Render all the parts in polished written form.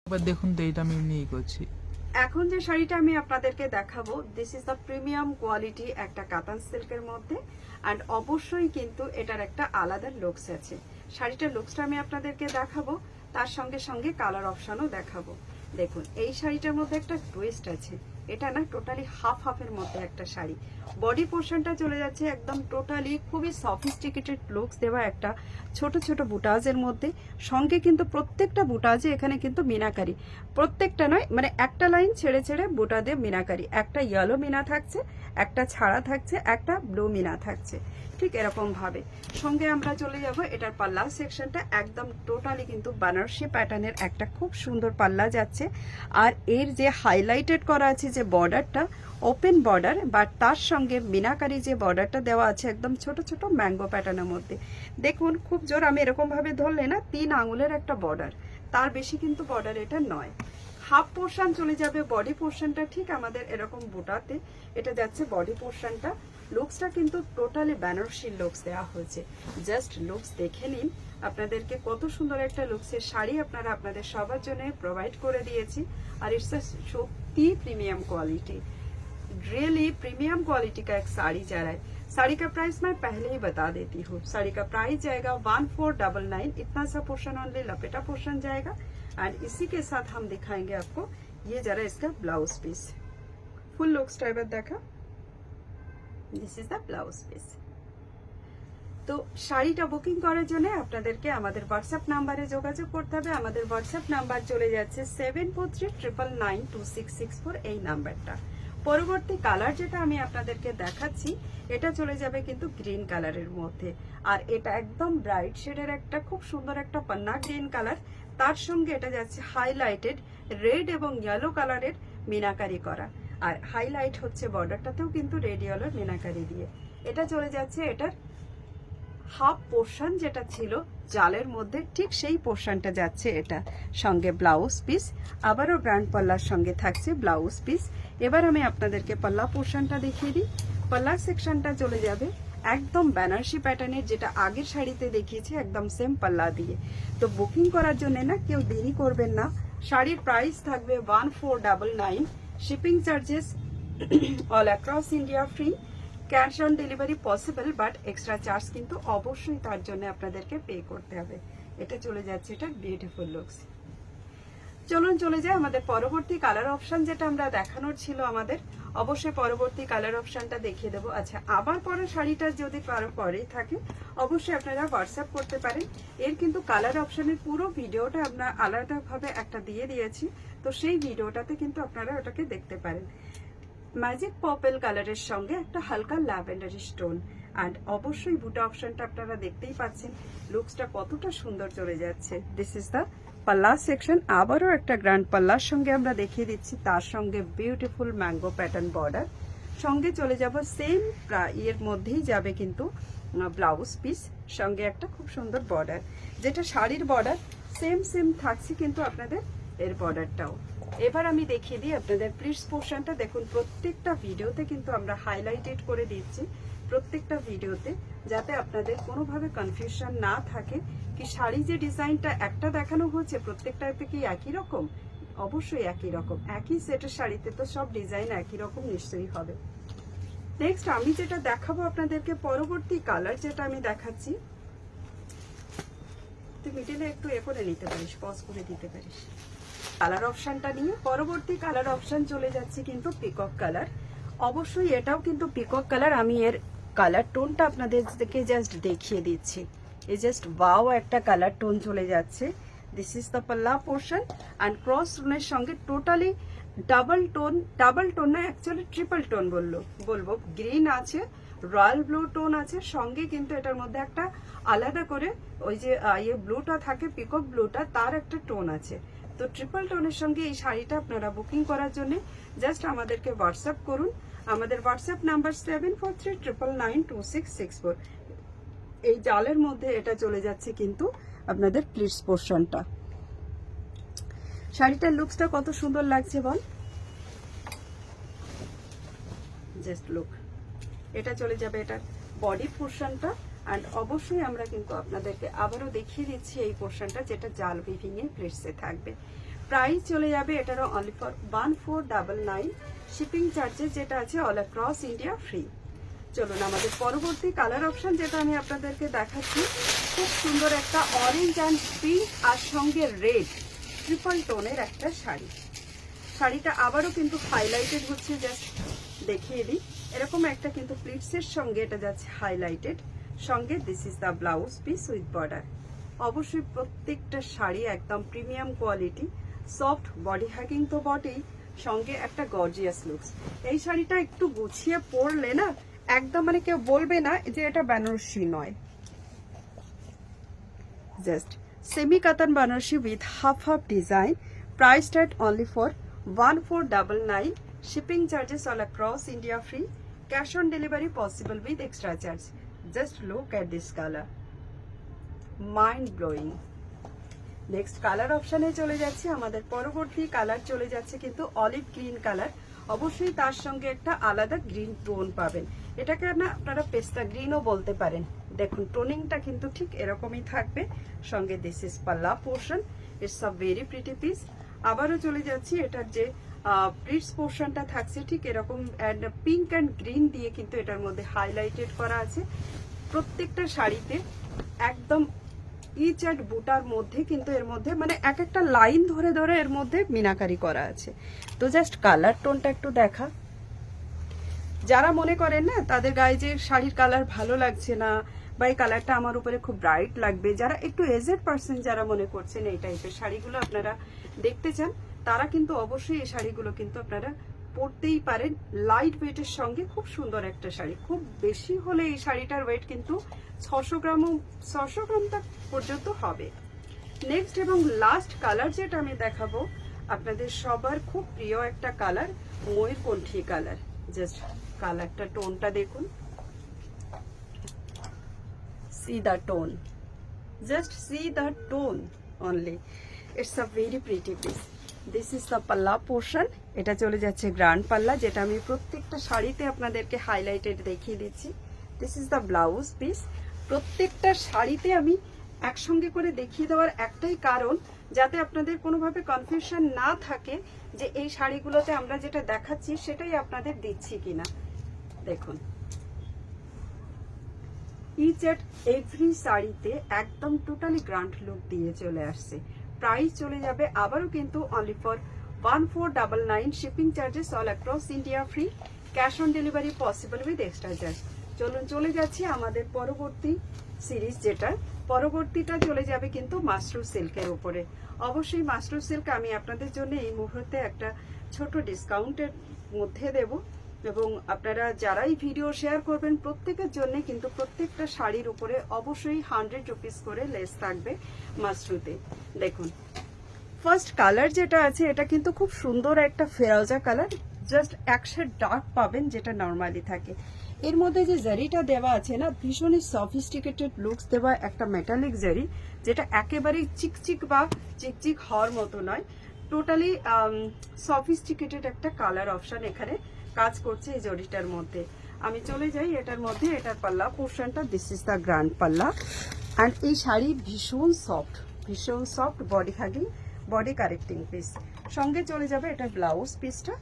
এবার দেখুন তো এইটা আমি নিয়েই করছি। এখন যে শাড়িটা আমি আপনাদেরকে দেখাবো, this is the premium quality একটা কাতান সিল্কের মধ্যে। অ্যান্ড অবশ্যই কিন্তু এটার একটা আলাদা লুকস আছে। শাড়িটার লুকসটা আমি আপনাদেরকে দেখাবো, তার সঙ্গে সঙ্গে কালার অপশনও দেখাবো। দেখুন এই শাড়িটার মধ্যে একটা টুইস্ট আছে। এটা না টোটালি হাফ হাফের মধ্যে একটা শাড়ি। বডি পোর্শনটা চলে যাচ্ছে একদম টোটালি খুবই সফিস্টিকেটেড লুকস দেওয়া একটা ছোট ছোট বুটাজের মধ্যে। সঙ্গে কিন্তু প্রত্যেকটা বুটাজে এখানে কিন্তু মিনাকারি, প্রত্যেকটা নয় মানে একটা লাইন ছেড়ে ছেড়ে বুটা দিয়ে মিনাকারি, একটা ইয়েলো মিনা থাকছে, একটা ছাড়া থাকছে, একটা ব্লু মিনা থাকছে, ঠিক এরকম ভাবে। সঙ্গে আমরা চলে যাব এটার পাল্লা সেকশনটা, একদম টোটালি কিন্তু বানারসি প্যাটার্নের একটা খুব সুন্দর পাল্লা যাচ্ছে। আর এর যে হাইলাইটেড করা আছে যে বর্ডারটা, ওপেন বর্ডার, বাট তার সঙ্গে মিনাকারি যে বর্ডারটা দেওয়া আছে একদম ছোট ছোট ম্যাঙ্গো প্যাটার্নের মধ্যে। দেখুন খুব জোর আমি এরকম ভাবে ধরলে না 3 আঙুলের একটা বর্ডার, তার বেশি কিন্তু বর্ডার এটা নয়। হাফ পোর্শন চলে যাবে, বডি পোর্শনটা ঠিক আমাদের এরকম বুটাতে এটা যাচ্ছে বডি পোর্শনটা। লুকসটা কিন্তু টোটালি বেনারসি লুকস দেওয়া হয়েছে। জাস্ট লুকস দেখে নিন, আপনাদেরকে কত সুন্দর একটা লুকসের শাড়ি আপনারা আপনাদের সবার জন্য প্রোভাইড করে দিয়েছি। আর ইটস সত্যি প্রিমিয়াम क्वालिटी, रियली प्रीमियम क्वालिटी का एक साड़ी जा रहा है। साड़ी का प्राइस मैं पहले ही बता देती हूँ। साड़ी का प्राइस जाएगा 1499, इतना सा पोर्शन ओनली लपेटा पोर्शन जाएगा। एंड इसी के साथ हम दिखाएंगे आपको ये जरा इसका blouse piece, full looks type देखा, this is the blouse piece. তো শাড়িটা বুকিং করার জন্য আপনাদেরকে আমাদের হোয়াটসঅ্যাপ নাম্বারে যোগাযোগ করতে হবে। আমাদের হোয়াটসঅ্যাপ নাম্বার চলে যাচ্ছে 7439992664 এই নাম্বারটা। পরবর্তী কালার যেটা আমি আপনাদেরকে দেখাচ্ছি এটা চলে যাবে কিন্তু গ্রিন কালারের মধ্যে। আর এটা একদম ব্রাইট শেডের একটা খুব সুন্দর একটা পান্না গ্রিন কালার, তার সঙ্গে এটা যাচ্ছে হাইলাইটেড রেড এবং ইয়েলো কালারের মিনাকারি করা। আর হাইলাইট হচ্ছে বর্ডারটাতেও কিন্তু রেড ইয়েলো মিনাকারি দিয়ে। এটা চলে যাচ্ছে এটার হাফ পোর্শন যেটা ছিল জালের মধ্যে, ঠিক সেই পোর্শনটা যাচ্ছে এটা। সঙ্গে ব্লাউজ পিস, আবারও গ্র্যান্ড পাল্লার সঙ্গে থাকছে ব্লাউজ পিস। এবার আমি আপনাদেরকে পাল্লা পোর্শনটা দেখিয়ে দিই। পাল্লার সেকশনটা চলে যাবে একদম বেনারসি প্যাটার্নের, যেটা আগের শাড়িতে দেখিয়েছি একদম সেম পাল্লা দিয়ে। তো বুকিং করার জন্য না কেউ দেরি করবেন না। শাড়ির প্রাইস থাকবে 1499, shipping charges all across India free, cash on delivery possible, but extra charge কিন্তু অবশ্যই তার জন্য আপনাদেরকে পে করতে হবে। এটা চলে যাচ্ছে এটা বিউটিফুল লুকস। চলুন চলে যাই আমাদের পরবর্তী কালার অপশন যেটা আমরা দেখানোর ছিল আমাদের, অবশ্যই পরবর্তী কালার অপশনটা দেখিয়ে দেবো। আচ্ছা, আবার পরে শাড়িটা যদি কারো পরে থাকে অবশ্যই আপনারা হোয়াটসঅ্যাপ করতে পারেন। এর কিন্তু কালার অপশনের পুরো ভিডিওটা আমরা আলাদাভাবে একটা দিয়ে দিয়েছি, তো সেই ভিডিওটাতে কিন্তু আপনারা ওটাকে দেখতে পারেন। ম্যাজিক পার্পল কালারের সঙ্গে একটা হালকা ল্যাভেন্ডার স্টোন, অ্যান্ড অবশ্যই বুটা অপশনটা আপনারা দেখতেই পাচ্ছেন লুকসটা কতটা সুন্দর চলে যাচ্ছে। দিস ইজ দ্য পাল্লা সেকশন। আবারও একটা গ্র্যান্ড পাল্লার সঙ্গে আমরা দেখিয়ে দিচ্ছি, তার সঙ্গে বিউটিফুল ম্যাঙ্গো প্যাটার্ন বর্ডার। সঙ্গে চলে যাব সেম এর মধ্যেই যাবে কিন্তু ব্লাউজ পিস, সঙ্গে একটা খুব সুন্দর বর্ডার, যেটা শাড়ির বর্ডার সেম সেম থাকছে কিন্তু আপনাদের এর বর্ডারটাও। এবার আমি দেখিয়ে দিই আপনাদের প্লিটস পোর্শনটা। দেখুন প্রত্যেকটা ভিডিওতে কিন্তু আমরা হাইলাইটেড করে দিচ্ছি, প্রত্যেকটা ভিডিওতে, যাতে আপনাদের কোনোভাবে কনফিউশন না থাকে কি শাড়ি যে ডিজাইনটা একটা দেখানো হচ্ছে প্রত্যেকটাতে কি একই রকম। অবশ্যই একই রকম, একই সেটের শাড়িতে তো সব ডিজাইন একই রকম নিশ্চয়ই হবে। নেক্সট আমি যেটা দেখাবো আপনাদেরকে পরবর্তী কালার যেটা আমি দেখাচ্ছি, তুই মিডিলে একটু এ করে নিতে পারিস, পজ করে দিতে পারিস। কালার অপশনটা নিয়ে পরবর্তী কালার অপশন চলে যাচ্ছে কিন্তু পিকক কালার। অবশ্যই এটাও কিন্তু পিকক কালার। আমি এর কালার টোনটা আপনাদেরকে জাস্ট দেখিয়ে দিচ্ছি। এই জাস্ট ওয়াও একটা কালার টোন চলে যাচ্ছে। দিস ইজ দ্য পাল্লা পোর্শন, অ্যান্ড ক্রস টোনের সঙ্গে টোটালি ডাবল টোন না, অ্যাকচুয়ালি ট্রিপল টোন বলবো। গ্রিন আছে, রয়্যাল ব্লু টোন আছে, সঙ্গে কিন্তু এটার মধ্যে একটা আলাদা করে ওই যে ব্লুটা থাকে পিকক ব্লুটা, তার একটা টোন আছে। তো ট্রিপল টোনের সঙ্গে এই শাড়িটা আপনারা বুকিং করার জন্য জাস্ট আমাদেরকে হোয়াটসঅ্যাপ করুন। আমাদের হোয়াটসঅ্যাপ নাম্বার 7439992664। এই জালের মধ্যে এটা চলে যাচ্ছে কিন্তু আপনাদের প্লিটস পোর্শনটা। শাড়িটার লুকসটা কত সুন্দর লাগছে বল, জাস্ট লুক। এটা চলে যাবে এটার বডি পোর্শনটা, অ্যান্ড অবশ্যই আমরা কিন্তু আপনাদেরকে আবারও দেখিয়ে দিচ্ছি এই পোর্শনটা, যেটা জাল উইভিং এ প্লিটসে থাকবে। প্রাইস চলে যাবে এটারও অনলি ফর 1499, শিপিং চার্জেস যেটা আছে অল অ্যাক্রস ইন্ডিয়া ফ্রি। চলুন আমাদের পরবর্তী কালার অপশন যেটা আমি আপনাদেরকে দেখাচ্ছি, খুব সুন্দর একটা অরেঞ্জ অ্যান্ড পিঙ্ক আর সঙ্গে রেড ট্রিপল টোনের একটা শাড়ি। শাড়িটা আবারও কিন্তু হাইলাইটেড হচ্ছে, জাস্ট দেখিয়ে দিই। এরকম একটা কিন্তু প্লিটসের সঙ্গে এটা যাচ্ছে হাইলাইটেড, সঙ্গে this is the blouse piece with border. অবশ্যই প্রত্যেকটা শাড়ি একদম প্রিমিয়াম কোয়ালিটি, সফট, বডি হ্যাগিং তো বটেই, সঙ্গে একটা গর্জিয়াস লুকস। এই শাড়িটা একটু গুছিয়ে পরলে না একদম মানে কেউ বলবে না যে এটা বেনারসি নয়। Just semi katan Banarasi with half half design, price at only for 1499, shipping charges all across India free, cash on delivery possible with extra charge. Just look at this color, mind blowing. Next colour অপশানে চলে যাচ্ছে, আমাদের পরবর্তী colour চলে যাচ্ছে কিন্তু olive green colour. অবশ্যই তার সঙ্গে একটা আলাদা গ্রিন টোন পাবেন, এটাকে না আপনারা পেস্তা গ্রিনও বলতে পারেন। দেখুন টোনিংটা কিন্তু ঠিক এরকমই থাকবে, সঙ্গে দিস ইজ পাল্লা portion, it's a very pretty piece. আবারও চলে যাচ্ছি, এটার যে প্রিটস পোর্শনটা থাকছে ঠিক এরকম পিঙ্ক অ্যান্ড গ্রিন দিয়ে কিন্তু এটার মধ্যে হাইলাইটেড করা আছে। প্রত্যেকটা শাড়িতে একদম ইচ অ্যান্ড বুটার মধ্যে কিন্তু এর মধ্যে মানে এক একটা লাইন ধরে ধরে এর মধ্যে মিনাকারি করা আছে। তো জাস্ট কালার টোনটা একটু দেখা, যারা মনে করেন না তাদের গায়ে যে শাড়ির কালার ভালো লাগছে না বা এই কালারটা আমার উপরে খুব ব্রাইট লাগবে, যারা একটু এজেড পার্সন যারা মনে করছেন এই টাইপের শাড়িগুলো আপনারা দেখতে চান, তারা কিন্তু অবশ্যই এই শাড়িগুলো কিন্তু আপনারা পরতেই পারেন। লাইট ওয়েটের সঙ্গে খুব সুন্দর একটা শাড়ি, খুব বেশি হলে এই শাড়িটার ওয়েট কিন্তু 600 গ্রাম পর্যন্ত হবে। নেক্সট এবং লাস্ট কালার যেটা আমি দেখাবো আপনাদের সবার খুব প্রিয় একটা কালার, ময়ূরকণ্ঠী কালার। জাস্ট কালারটা টোনটা দেখুন, see the tone, just see the tone only, it's a very pretty piece. This is the palla portion, এটা চলে যাচ্ছে গ্র্যান্ড পাল্লা, যেটা আমি প্রত্যেকটা শাড়িতে আপনাদেরকে হাইলাইটেড দেখিয়ে দিচ্ছি। This is the blouse piece. প্রত্যেকটা শাড়িতে আমি একসঙ্গে করে দেখিয়ে দেওয়ার একটাই কারণ, যাতে আপনাদের কোনোভাবে কনফিউশন না থাকে যে এই শাড়িগুলোতে আমরা যেটা দেখাচ্ছি সেটাই আপনাদের দিচ্ছি কিনা। দেখুন ইচ এট এভরি শাড়িতে একদম টোটালি গ্র্যান্ড লুক দিয়ে চলে আসছে। প্রাইস চলে যাবে আবারও কিন্তু only for 1499, shipping charges all across India free, cash on delivery possible with extra charge. চলুন চলে যাচ্ছি আমাদের পরবর্তী সিরিজ, যেটা পরবর্তীটা চলে যাবে কিন্তু মাশরু সিল্কের উপরে। অবশ্যই মাশরু সিল্ক আমি আপনাদের জন্য এই মুহূর্তে একটা ছোট ডিসকাউন্টের মধ্যে দেব, এবং আপনারা যারাই ভিডিও শেয়ার করবেন প্রত্যেকের জন্য কিন্তু প্রত্যেকটা শাড়ির উপরে অবশ্যই 100 রুপিস করে লেস থাকবে মাশরুতে। দেখুন ফার্স্ট কালার যেটা আছে এটা কিন্তু খুব সুন্দর একটা ফেরোজা কালার, জাস্ট এক শেড ডার্ক পাবেন যেটা নর্মালি থাকে। এর মধ্যে যে জারিটা দেওয়া আছে না, ভীষণই সফিস্টিকেটেড লুকস দেওয়া একটা মেটালিক জারি, যেটা একেবারেই চিকচিক বা চিকচিক হওয়ার মতো নয়, টোটালি সফিস্টিকেটেড একটা কালার অপশন এখানে কাজ করছে এই জরিটার মধ্যে। আমি চলে যাই এটার মধ্যে, এটার পাল্লা পোর্শনটা, দিস ইজ দ্য গ্র্যান্ড পাল্লা। অ্যান্ড এই শাড়ি ভীষণ soft body hugging, body correcting piece. সঙ্গে চলে যাবে এটা ব্লাউজ পিসটা,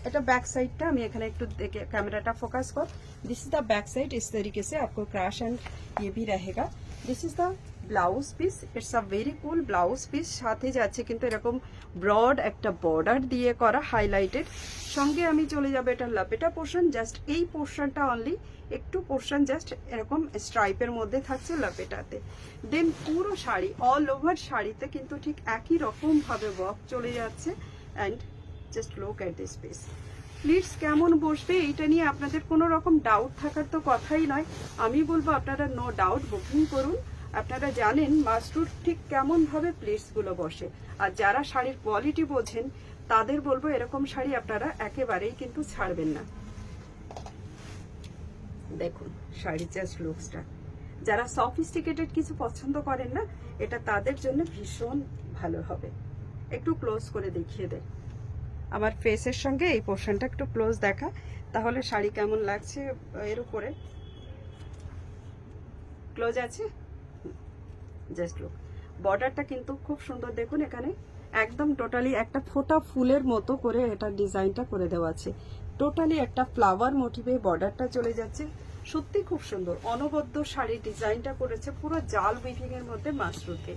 এটা बैक साइड टा আমি এখানে একটু দেখে ক্যামেরাটা ফোকাস কর। This is the back side, इस तरीके से आपको क्रैश एंड ये भी रहेगा। This is the blouse piece, it's a very cool blouse piece. সাথে যাচ্ছে কিন্তু এরকম ব্রড একটা বর্ডার দিয়ে করা হাইলাইটেড। সঙ্গে আমি চলে যাব এটা লাপেটা পোর্শন, জাস্ট এই পোর্শনটা অনলি একটু পোর্শন জাস্ট এরকম স্ট্রাইপের মধ্যে থাকছে লাপেটাতে। দেন পুরো শাড়ি অল ওভার শাড়িতে কিন্তু ঠিক একই রকম ভাবে ওয়ার্ক চলে যাচ্ছে। And just look at this piece. Pleats কেমন বসবে এইটা নিয়ে আপনাদের কোনো রকম ডাউট থাকার তো কথাই নয়। আমি বলবো আপনারা নো ডাউট বুকিং করুন। আপনারা জানেন মাশরুর ঠিক কেমন ভাবে প্লেটস গুলো বসে, আর যারা শাড়ির কোয়ালিটি বোঝেন তাদের বলবো এরকম শাড়ি আপনারা একেবারেই কিন্তু ছাড়বেন না। দেখুন শাড়ির জাস্ট লুকসটা, যারা সফিস্টিকেটেড কিছু পছন্দ করেন না, এটা তাদের জন্য ভীষণ ভালো হবে। একটু ক্লোজ করে দেখিয়ে দেয় আমার ফেসের সঙ্গে এই পোর্শনটা একটু ক্লোজ দেখা, তাহলে শাড়ি কেমন লাগছে এর উপরে। ক্লোজ আছে, জাস্ট লুক। বর্ডারটা কিন্তু খুব সুন্দর দেখুন এখানে, একদম টোটালি একটা ফোটা ফুলের মতো করে এটা ডিজাইনটা করে দেওয়া আছে। টোটালি একটা ফ্লাওয়ার মোটিভে বর্ডারটা চলে যাচ্ছে, সত্যি খুব সুন্দর। অনবদ্য শাড়ির ডিজাইনটা করেছে পুরো জাল উইভিং এর মধ্যে মাশরুতে।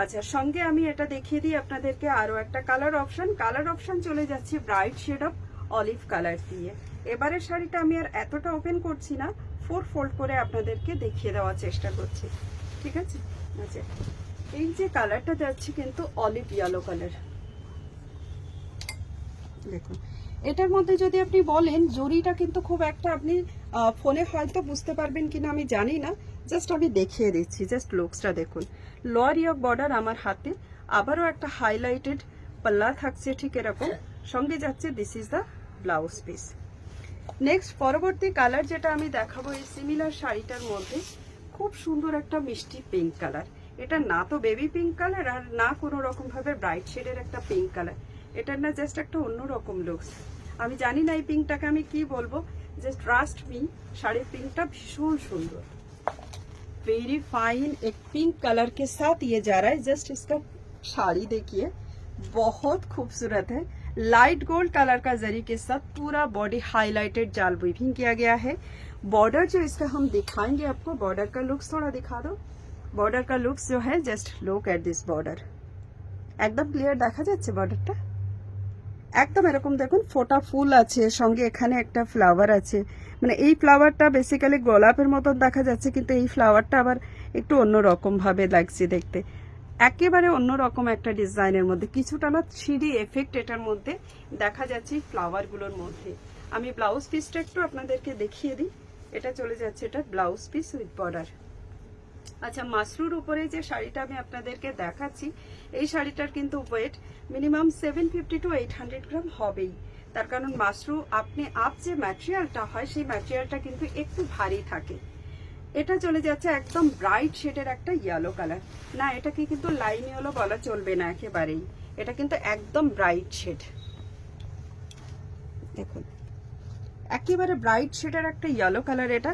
আচ্ছা, সঙ্গে আমি এটা দেখিয়ে দিই আপনাদেরকে আরো একটা কালার অপশন চলে যাচ্ছে bright shade of olive colour দিয়ে। এবারে শাড়িটা আমি আর এতটা ওপেন করছি না, 4 ফোল্ড করে আপনাদেরকে দেখিয়ে দেওয়ার চেষ্টা করছি, ঠিক আছে। আচ্ছা, এই যে কালারটা যাচ্ছে কিন্তু অলিভ ইয়েলো কালার, দেখুন এটার মধ্যে যদি আপনি বলেন জরিটা কিন্তু খুব একটা আপনি ফোনে হয়তো বুঝতে পারবেন কিনা আমি জানি না, জাস্ট আমি দেখিয়ে দিচ্ছি। জাস্ট লুকসটা দেখুন, লোয়ার ইয়ক বর্ডার আমার হাতে, আবারও একটা হাইলাইটেড পাল্লা থাকছে ঠিক এরকম, সঙ্গে যাচ্ছে this is the blouse piece. Next পরবর্তী কালার যেটা আমি দেখাবো এই সিমিলার শাড়িটার মধ্যে, খুব সুন্দর একটা মিষ্টি পিঙ্ক কালার। এটা না তো বেবি পিঙ্ক কালার আর না কোনো রকম ভাবে ব্রাইট শেডের একটা পিঙ্ক কালার, এটার না জাস্ট একটা অন্যরকম লুকস। আমি জানি না এই পিঙ্কটাকে আমি কি বলবো, জাস্ট ট্রাস্ট মি, শাড়ির पिंकটা ভীষণ সুন্দর, वेरी फाइन। एक पिंक कलर के साथ ये जा रहा है, जस्ट इसका साड़ी देखिए बहुत खूबसूरत है। लाइट गोल्ड कलर का जरी के साथ पूरा बॉडी हाईलाइटेड जाल वीविंग किया गया है। बॉर्डर जो इसका हम दिखाएंगे आपको, बॉर्डर का लुक्स थोड़ा दिखा दो। बॉर्डर का लुक्स जो है, just look at this border, एकदम क्लियर দেখা যাচ্ছে বর্ডারটা, একদম এরকম দেখুন ফোটা ফুল আছে, সঙ্গে এখানে একটা ফ্লাওয়ার আছে। মানে এই ফ্লাওয়ারটা বেসিক্যালি গোলাপের মতন দেখা যাচ্ছে, কিন্তু এই ফ্লাওয়ারটা আবার একটু অন্যরকম ভাবে লাগছে দেখতে, একেবারে অন্যরকম একটা ডিজাইনের মধ্যে, কিছুটা না 3D এফেক্ট এটার মধ্যে দেখা যাচ্ছে ফ্লাওয়ারগুলোর মধ্যে। আমি ব্লাউজ পিসটা একটু আপনাদেরকে দেখিয়ে দিই, এটা চলে যাচ্ছে এটা ব্লাউজ পিস উইথ বর্ডার। আচ্ছা, মাশরুর উপরে যে শাড়িটা আমি আপনাদেরকে দেখাচ্ছি, এই শাড়িটার কিন্তু ওয়েট মিনিমাম 750 to 800 গ্রাম হবেই, তার কারণ মাশরু আপনি যে ম্যাটেরিয়ালটা হয় সেই ম্যাটেরিয়ালটা কিন্তু একটু ভারী থাকে। এটা চলে যাচ্ছে একদম ব্রাইট শেডের একটা ইয়েলো কালার, না এটাকে কিন্তু লাইন ইয়েলো বলা চলবে না একেবারেই, এটা কিন্তু একদম ব্রাইট শেড, দেখুন একেবারে ব্রাইট শেডের একটা ইয়েলো কালার। এটা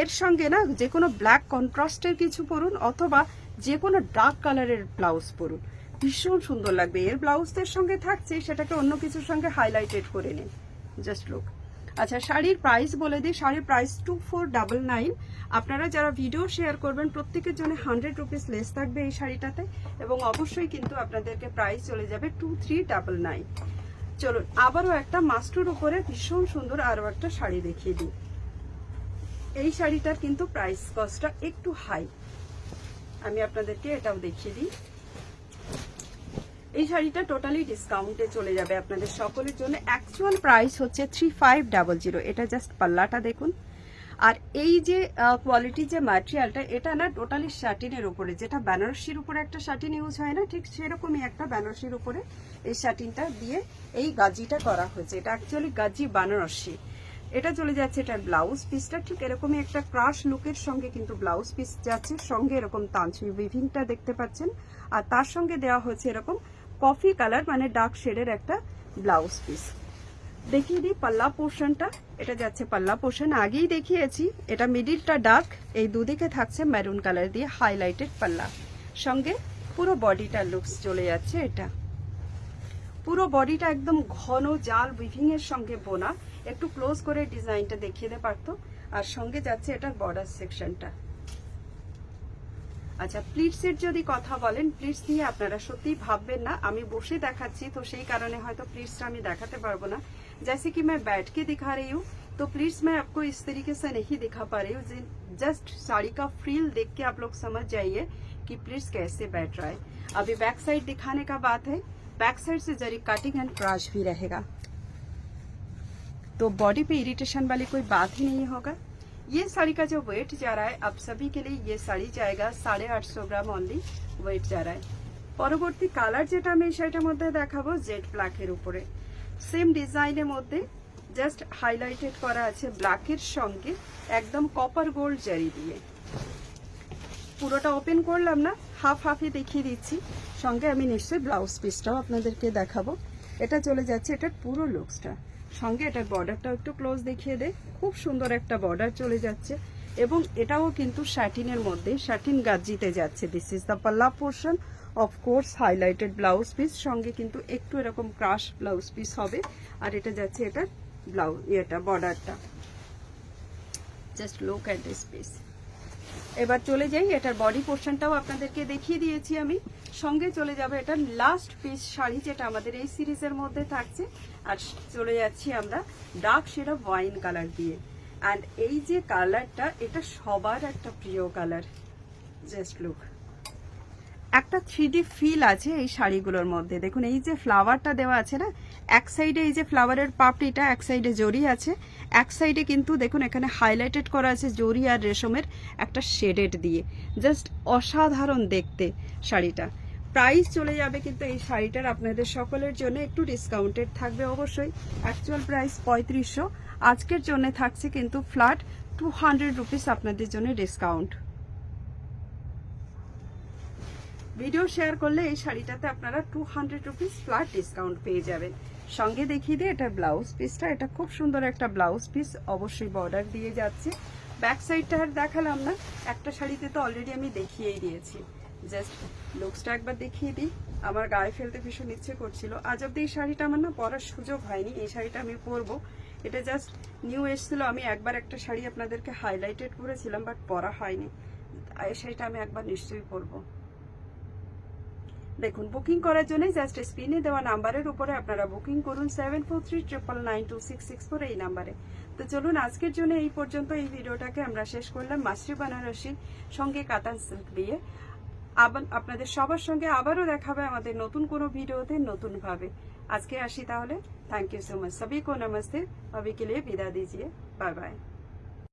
এর সঙ্গে না যে কোনো ব্ল্যাক কন্ট্রাস্টের কিছু পরুন অথবা যে কোনো ডার্ক কালারের ব্লাউজ পরুন, ভীষণ সুন্দর লাগবে। এর ব্লাউজের সঙ্গে থাকছে সেটাকে অন্য কিছুর সঙ্গে হাইলাইটেড করে নিন, জাস্ট লুক। আচ্ছা, শাড়ির প্রাইস বলে দিই, শাড়ির প্রাইস 2499। আপনারা যারা ভিডিও শেয়ার করবেন প্রত্যেকের জন্য 100 রুপিস লেস থাকবে এই শাড়িটাতে, এবং অবশ্যই কিন্তু আপনাদেরকে প্রাইস চলে যাবে 2399। চলুন আবারও একটা মাস্টার উপরে ভীষণ সুন্দর আরো একটা শাড়ি দেখিয়ে দিই। এই শাড়িটার কিন্তু প্রাইস কস্টটা একটু হাই, আমি আপনাদেরকে এটাও দেখিয়ে দিই। এই শাড়িটা টোটালি ডিসকাউন্টে চলে যাবে আপনাদের সকলের জন্য, অ্যাকচুয়াল প্রাইস হচ্ছে 3500। এটা জাস্ট পাল্লাটা দেখুন, আর এই যে কোয়ালিটি যে ম্যাটেরিয়ালটা, এটা না টোটালি শাটিনের উপরে, যেটা বেনারসির উপরে একটা শাটিন ইউজ হয় না, ঠিক সেরকমই একটা বেনারসির উপরে এই শাটিনটা দিয়ে এই গাজিটা করা হয়েছে। এটা অ্যাকচুয়ালি গাজি বেনারসি। এটা চলে যাচ্ছে এটার ব্লাউজ পিসটা, ঠিক এরকমই একটা ক্রাশ লুকের সঙ্গে কিন্তু ব্লাউজ পিস যাচ্ছে, সঙ্গে এরকম তানচুই উইভিংটা দেখতে পাচ্ছেন, আর তার সঙ্গে দেওয়া হচ্ছে এরকম কফি কালার মানে ডার্ক শেডের একটা ব্লাউজ পিস। দেখিয়ে দিই পাল্লা পোর্শনটা, এটা যাচ্ছে পাল্লা পোর্শন, আগেই দেখিয়েছি। এটা মিডিলটা ডার্ক, এই দুদিকে থাকছে মেরুন কালার দিয়ে হাইলাইটেড পাল্লা, সঙ্গে পুরো বডিটা লুকস চলে যাচ্ছে। এটা পুরো বডিটা একদম ঘন জাল উইভিং এর সঙ্গে বোনা, একটু ক্লোজ করে ডিজাইনটা দেখিয়ে দিতে পারতো, আর সঙ্গে যাচ্ছে এটার বর্ডার সেকশনটা। আচ্ছা, প্লিটসের যদি কথা বলেন, প্লিটস নিয়ে আপনারা সত্যিই ভাববেন না আমি বসে দেখাচ্ছি, তো সেই কারণে হয়তো প্লিটসটা আমি দেখাতে পারবো না। जैसे कि मैं बैठ के दिखा रही हूँ, तो प्लीज मैं आपको इस तरीके से नहीं दिखा पा रही हूँ। जस्ट साड़ी का फ्रील देख के आप लोग समझ जाइए कि प्लीज कैसे बैठ रहा है। अभी बैक साइड दिखाने का बात है, बैक साइड से जरी कटिंग एंड क्रॉस भी रहेगा, तो बॉडी पे इरिटेशन वाली कोई बात ही नहीं होगा। ये साड़ी का जो वेट जा रहा है, आप सभी के लिए ये साड़ी जाएगा 850 গ্রাম অনলি ওয়েট जा रहा है। পরবর্তী কালার যেটা আমি এই শাড়িটার মধ্যে দেখাবো জেড ব্ল্যাকের উপরে, সেম ডিজাইনের মধ্যে জাস্ট হাইলাইটেড করা আছে ব্ল্যাকের সঙ্গে একদম কপার গোল্ড জারি দিয়ে। পুরোটা ওপেন করলাম না, হাফ হাফই দেখিয়ে দিচ্ছি, সঙ্গে আমি নিশ্চয়ই ব্লাউজ পিসটাও আপনাদেরকে দেখাবো। এটা চলে যাচ্ছে এটার পুরো লুকসটা, সঙ্গে এটার বর্ডারটাও একটু ক্লোজ দেখিয়ে দে, খুব সুন্দর একটা বর্ডার চলে যাচ্ছে, এবং এটাও কিন্তু শাটিনের মধ্যে শাটিন গাজিতে যাচ্ছে। দিস ইজ দ্য পাল্লা portion, of course highlighted blouse piece, সঙ্গে কিন্তু একটু এরকম ক্রাশ ব্লাউজ পিস হবে। আর এটা যাচ্ছে এটার ব্লাউজ, এটা বর্ডারটা। Just look at this piece. এবার চলে যাই, এটার বডি পোর্শনটাও আপনাদেরকে দেখিয়ে দিয়েছি আমি। সঙ্গে চলে যাবে এটার লাস্ট পিস শাড়ি, যেটা আমাদের এই সিরিজের মধ্যে থাকছে। আর চলে যাচ্ছি আমরা dark shade of wine colour দিয়ে। অ্যান্ড এই যে কালারটা, এটা সবার একটা প্রিয় কালার। জাস্ট লুক, একটা 3D ফিল আছে এই শাড়িগুলোর মধ্যে। দেখুন এই যে ফ্লাওয়ারটা দেওয়া আছে না, এক সাইডে এই যে ফ্লাওয়ারের পাপড়িটা, এক সাইডে জরি আছে, এক সাইডে কিন্তু দেখুন এখানে হাইলাইটেড করা আছে জরি আর রেশমের একটা শেডেড দিয়ে। জাস্ট অসাধারণ দেখতে শাড়িটা। প্রাইস চলে যাবে কিন্তু এই শাড়িটার আপনাদের সকলের জন্য একটু ডিসকাউন্টেড থাকবে অবশ্যই। অ্যাকচুয়াল প্রাইস 3500, আজকের জন্য থাকছে কিন্তু ফ্ল্যাট 200 রুপিস আপনাদের জন্য ডিসকাউন্ট। ভিডিও শেয়ার করলে এই শাড়িটাতে আপনারা 200 রুপিস ফ্ল্যাট ডিসকাউন্ট পেয়ে যাবেন। সঙ্গে দেখিয়ে দিই এটার ব্লাউজ পিসটা। এটা খুব সুন্দর একটা ব্লাউজ পিস, অবশ্যই বর্ডার দিয়ে যাচ্ছে। ব্যাক সাইডটা আর দেখালাম না, একটা শাড়িতে তো অলরেডি আমি দেখিয়েই দিয়েছি। জাস্ট লুকসটা একবার দেখিয়ে দিই। আমার গায়ে ফেলতে ভীষণ ইচ্ছে করছিল, আজ অব্দি এই শাড়িটা আমার না পরার সুযোগ হয়নি। এই শাড়িটা আমি পরবো, এটা জাস্ট নিউ এসেছিল। আমি একবার একটা শাড়ি আপনাদেরকে হাইলাইটেড করেছিলাম, বাট পরা হয়নি। এই শাড়িটা আমি একবার নিশ্চয়ই পরবো। দেখুন, বুকিং করার জন্য জাস্ট স্ক্রিনে দেওয়া নাম্বারের উপরে আপনারা বুকিং করুন 7439992664 এই নাম্বারে। তো চলুন আজকের জন্য এই পর্যন্ত। এই ভিডিওটাকে আমরা শেষ করলাম মাসরি বেনারসি সঙ্গে কাতান সিল্ক দিয়ে। আপনাদের সবার সঙ্গে আবারও দেখাবে আমাদের নতুন কোনো ভিডিওতে নতুন ভাবে। আজকে আসি তাহলে। Thank you so much. सभी को नमस्ते। अभी के लिए विदा दीजिए। Bye bye.